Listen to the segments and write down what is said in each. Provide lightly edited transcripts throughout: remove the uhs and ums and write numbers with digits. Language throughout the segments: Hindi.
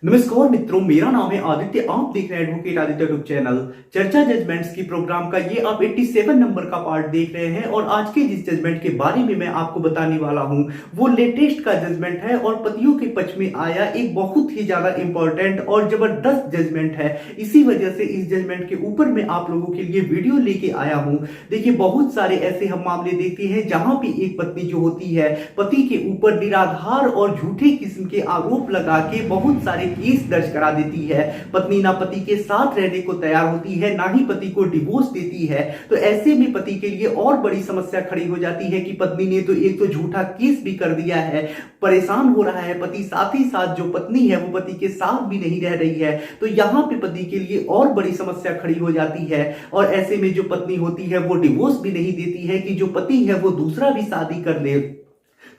नमस्कार मित्रों, मेरा नाम है आदित्य। आप देख रहे हैं एडवोकेट आदित्य यूट्यूब चैनल। चर्चा जजमेंट्स की प्रोग्राम का ये आप 87 नंबर का पार्ट देख रहे हैं और आज के जिस जजमेंट के बारे में मैं आपको बताने वाला हूं वो लेटेस्ट का जजमेंट है और पतियों के पक्ष में आया एक बहुत ही ज्यादा इंपॉर्टेंट और जबरदस्त जजमेंट है। इसी वजह से इस जजमेंट के ऊपर मैं आप लोगों के लिए वीडियो लेके आया हूं। देखिए, बहुत सारे ऐसे हम मामले देखते हैं जहां पे एक पत्नी जो होती है पति के ऊपर निराधार और झूठे किस्म के आरोप लगा के बहुत सारे केस दर्ज करा देती है। पत्नी ना पति के साथ रहने को तैयार होती है, ना ही पति को डिवोर्स देती है। तो ऐसे में पति के लिए और बड़ी समस्या खड़ी हो जाती है कि पत्नी ने तो एक तो झूठा केस भी कर दिया है, परेशान हो रहा है पति, साथ ही साथ जो पत्नी है वो पति के साथ भी नहीं रह रही है। तो यहाँ पे पति के लिए और बड़ी समस्या खड़ी हो जाती है और ऐसे में जो पत्नी होती है वो डिवोर्स भी नहीं देती है कि जो पति है वो दूसरा भी शादी कर ले।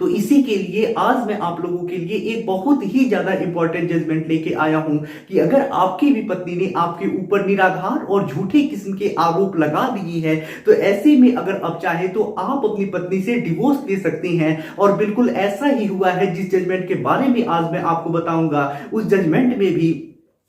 तो इसी के लिए आज मैं आप लोगों के लिए एक बहुत ही ज्यादा इंपॉर्टेंट जजमेंट लेके आया हूं कि अगर आपकी भी पत्नी ने आपके ऊपर निराधार और झूठे किस्म के आरोप लगा दिए हैं तो ऐसे में अगर आप चाहे तो आप अपनी पत्नी से डिवोर्स ले सकते हैं। और बिल्कुल ऐसा ही हुआ है। जिस जजमेंट के बारे में आज मैं आपको बताऊंगा उस जजमेंट में भी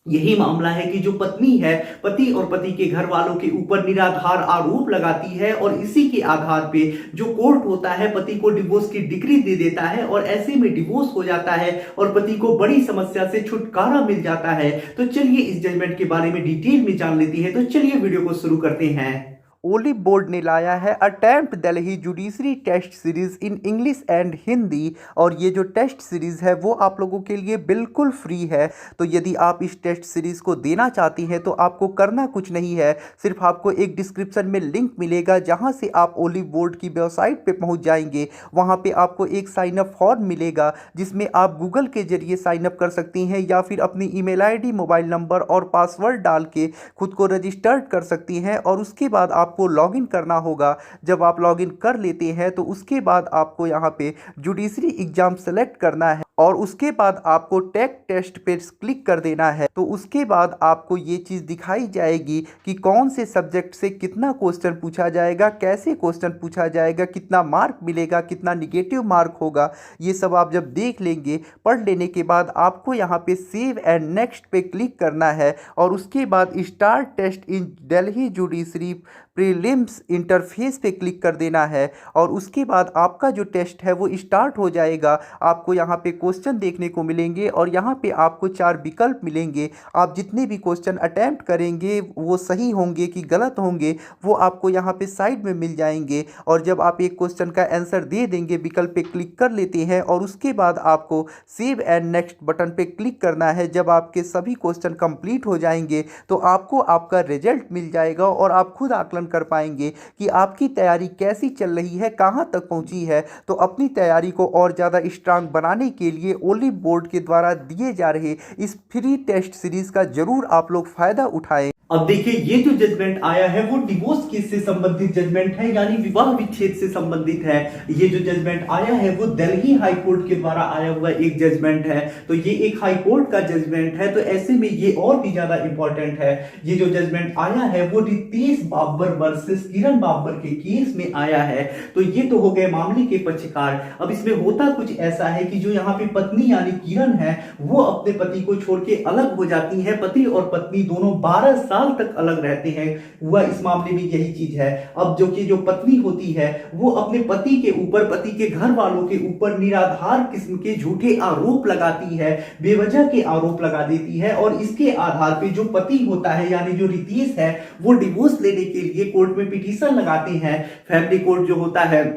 यही मामला है कि जो पत्नी है पति और पति के घर वालों के ऊपर निराधार आरोप लगाती है और इसी के आधार पे जो कोर्ट होता है पति को डिवोर्स की डिग्री दे देता है और ऐसे में डिवोर्स हो जाता है और पति को बड़ी समस्या से छुटकारा मिल जाता है। तो चलिए इस जजमेंट के बारे में डिटेल में जान लेते हैं। तो चलिए वीडियो को शुरू करते हैं। ओलिव बोर्ड ने लाया है attempt Delhi judiciary test series in English and Hindi. और ये जो टेस्ट सीरीज है वो आप लोगों के लिए बिल्कुल फ्री है। तो यदि आप इस टेस्ट सीरीज को देना चाहती हैं तो आपको करना कुछ नहीं है, सिर्फ आपको एक डिस्क्रिप्शन में लिंक मिलेगा जहां से आप ओलिव बोर्ड की वेबसाइट पे पहुंच जाएंगे। वहां पे आपको एक साइन अप फॉर्म मिलेगा जिसमें आप गूगल के जरिए साइन अप कर सकती हैं या फिर अपनी ईमेल आईडी, मोबाइल नंबर और पासवर्ड डाल के खुद को रजिस्टर्ड कर सकती हैं। और उसके बाद आपको लॉगिन करना होगा। जब आप लॉगिन कर लेते हैं तो उसके बाद आपको यहाँ पे जुडिशरी एग्जाम सेलेक्ट करना है और उसके बाद आपको टेक टेस्ट पे क्लिक कर देना है। तो उसके बाद आपको ये चीज़ दिखाई जाएगी कि कौन से सब्जेक्ट से कितना क्वेश्चन पूछा जाएगा, कैसे क्वेश्चन पूछा जाएगा, कितना मार्क मिलेगा, कितना निगेटिव मार्क होगा। ये सब आप जब देख लेंगे, पढ़ लेने के बाद आपको यहाँ पे सेव एंड नेक्स्ट पे क्लिक करना है और उसके बाद स्टार्ट टेस्ट इन दिल्ली जुडिशरी प्रीलिम्स इंटरफेस पे क्लिक कर देना है और उसके बाद आपका जो टेस्ट है वो स्टार्ट हो जाएगा। आपको यहाँ पे क्वेश्चन देखने को मिलेंगे और यहाँ पे आपको 4 विकल्प मिलेंगे। आप जितने भी क्वेश्चन अटैम्प्ट करेंगे वो सही होंगे कि गलत होंगे वो आपको यहाँ पे साइड में मिल जाएंगे। और जब आप एक क्वेश्चन का आंसर दे देंगे, विकल्प पे क्लिक कर लेते हैं और उसके बाद आपको सेव एंड नेक्स्ट बटन पे क्लिक करना है। जब आपके सभी क्वेश्चन कंप्लीट हो जाएंगे तो आपको आपका रिजल्ट मिल जाएगा और आप खुद आकलन कर पाएंगे कि आपकी तैयारी कैसी चल रही है, कहाँ तक पहुंची है। तो अपनी तैयारी को और ज़्यादा स्ट्रांग बनाने के लिए ओलिव बोर्ड के द्वारा दिए जा रहे इस फ्री टेस्ट सीरीज का जरूर आप लोग फायदा उठाएं। अब देखिए, ये जो जजमेंट आया है वो डिवोर्स केस से संबंधित जजमेंट है, यानी विवाह विच्छेद से संबंधित है। ये जो जजमेंट आया है वो दिल्ली हाई कोर्ट के द्वारा आया हुआ एक जजमेंट है। तो ये एक हाई कोर्ट का जजमेंट है, तो ऐसे में ये और भी ज्यादा इंपॉर्टेंट है। ये जो जजमेंट आया है वो रितेश बाबर वर्सेस किरण बाबर के केस में आया है। तो ये तो हो गए मामले के पक्षकार। अब इसमें होता कुछ ऐसा है कि जो यहाँ पे पत्नी यानी किरण है वो अपने पति को छोड़ के अलग हो जाती है। पति और पत्नी दोनों 12 साल तक अलग रहते हैं। हुआ इस मामले में यही चीज है। अब जो पत्नी होती है वो अपने पति के ऊपर, पति के घर वालों के ऊपर निराधार किस्म के झूठे आरोप लगाती है, बेवजह के आरोप लगा देती है। और इसके आधार पे जो पति होता है यानी जो रितेश है वो डिवोर्स लेने के लिए कोर्ट में पिटीशन लगाते हैं। फैमिली कोर्ट जो होता है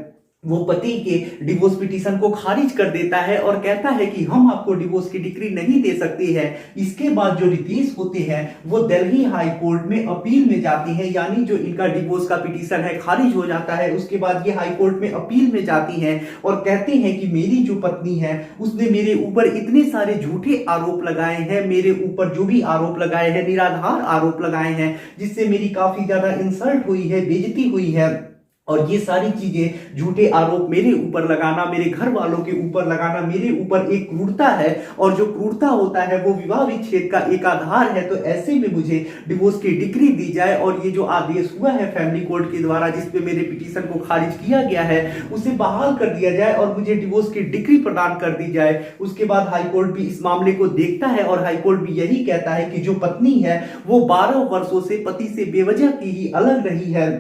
वो पति के डिवोर्स पिटीशन को खारिज कर देता है और कहता है कि हम आपको डिवोर्स की डिग्री नहीं दे सकते हैं। इसके बाद जो रितेश होते हैं वो दिल्ली हाई कोर्ट में अपील में जाते हैं, यानी जो इनका डिवोर्स का पिटीशन है खारिज हो जाता है। उसके बाद ये हाई कोर्ट में अपील में जाती हैं और कहते हैं कि मेरी जो पत्नी है उसने मेरे ऊपर इतने सारे झूठे आरोप लगाए हैं, मेरे ऊपर जो भी आरोप लगाए हैं, निराधार आरोप लगाए हैं, जिससे मेरी काफी ज्यादा इंसल्ट हुई है, बेइज्जती हुई है। और ये सारी चीजें, झूठे आरोप मेरे ऊपर लगाना, मेरे घर वालों के ऊपर लगाना, मेरे ऊपर एक क्रूरता है, और जो क्रूरता होता है वो विवाह विच्छेद का एक आधार है। तो ऐसे में मुझे डिवोर्स की डिग्री दी जाए, और ये जो आदेश हुआ है फैमिली कोर्ट के द्वारा जिसपे मेरे पिटीशन को खारिज किया गया है, उसे बहाल कर दिया जाए और मुझे डिवोर्स की डिग्री प्रदान कर दी जाए। उसके बाद हाईकोर्ट भी इस मामले को देखता है, और हाईकोर्ट भी यही कहता है कि जो पत्नी है वो 12 वर्षों से पति से बेवजह की ही अलग रही है,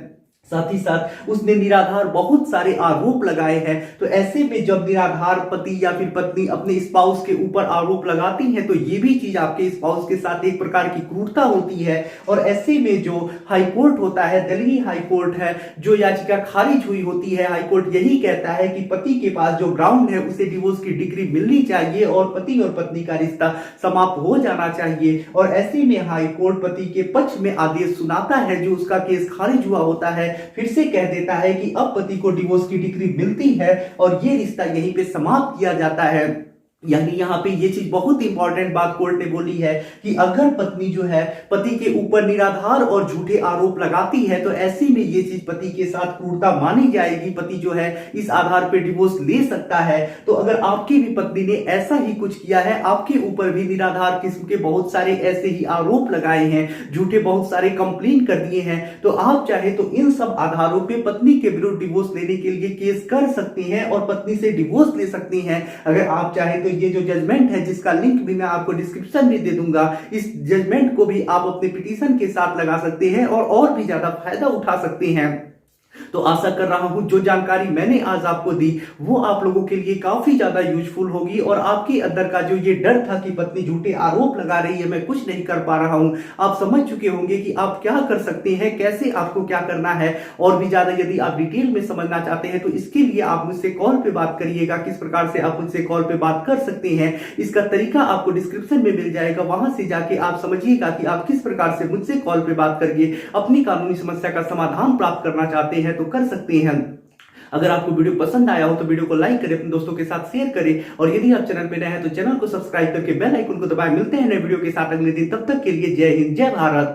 साथ ही साथ उसने निराधार बहुत सारे आरोप लगाए हैं। तो ऐसे में जब निराधार पति या फिर पत्नी अपने स्पाउस के ऊपर आरोप लगाती है, तो ये भी चीज आपके स्पाउस के साथ एक प्रकार की क्रूरता होती है। और ऐसे में जो हाई कोर्ट होता है, दिल्ली हाई कोर्ट है, जो याचिका खारिज हुई होती है, हाई कोर्ट यही कहता है कि पति के पास जो ग्राउंड है उसे डिवोर्स की डिग्री मिलनी चाहिए और पति और पत्नी का रिश्ता समाप्त हो जाना चाहिए। और ऐसे में हाई कोर्ट पति के पक्ष में आदेश सुनाता है, जो उसका केस खारिज हुआ होता है, फिर से कह देता है कि अब पति को डिवोर्स की डिग्री मिलती है और ये रिश्ता यहीं पे समाप्त किया जाता है। यानी यहाँ पे ये चीज बहुत इंपॉर्टेंट बात कोर्ट ने बोली है कि अगर पत्नी जो है पति के ऊपर निराधार और झूठे आरोप लगाती है, तो ऐसे में ये चीज पति के साथ क्रूरता मानी जाएगी। पति जो है इस आधार पे डिवोर्स ले सकता है। तो अगर आपकी भी पत्नी ने ऐसा ही कुछ किया है, आपके ऊपर भी निराधार किस्म के बहुत सारे ऐसे ही आरोप लगाए हैं, झूठे बहुत सारे कंप्लेन कर दिए हैं, तो आप चाहे तो इन सब आधारों पे पत्नी के विरुद्ध डिवोर्स लेने के लिए केस कर सकती हैं और पत्नी से डिवोर्स ले सकती हैं। अगर आप चाहे तो ये जो जजमेंट है, जिसका लिंक भी मैं आपको डिस्क्रिप्शन में दे दूंगा, इस जजमेंट को भी आप अपने पिटीशन के साथ लगा सकते हैं और भी ज्यादा फायदा उठा सकते हैं। तो आशा कर रहा हूं जो जानकारी मैंने आज आपको दी वो आप लोगों के लिए काफी ज्यादा यूजफुल होगी, और आपके अंदर का जो ये डर था कि पत्नी झूठे आरोप लगा रही है, मैं कुछ नहीं कर पा रहा हूं, आप समझ चुके होंगे कि आप क्या कर सकते हैं, कैसे आपको क्या करना है। और भी ज्यादा यदि आप डिटेल में समझना चाहते हैं तो इसके लिए आप मुझसे कॉल पे बात करिएगा। किस प्रकार से आप मुझसे कॉल पे बात कर सकते हैं, इसका तरीका आपको डिस्क्रिप्शन में मिल जाएगा, वहां से जाके आप समझिएगा कि आप किस प्रकार से मुझसे कॉल पे बात करके अपनी कानूनी समस्या का समाधान प्राप्त करना चाहते हैं तो कर सकते हैं। अगर आपको वीडियो पसंद आया हो तो वीडियो को लाइक करें, अपने दोस्तों के साथ शेयर करें, और यदि आप चैनल पे नए हैं तो चैनल को सब्सक्राइब करके बेल आइकन को दबाएं। मिलते हैं नए वीडियो के साथ अगले दिन, तब तक के लिए जय हिंद, जय भारत।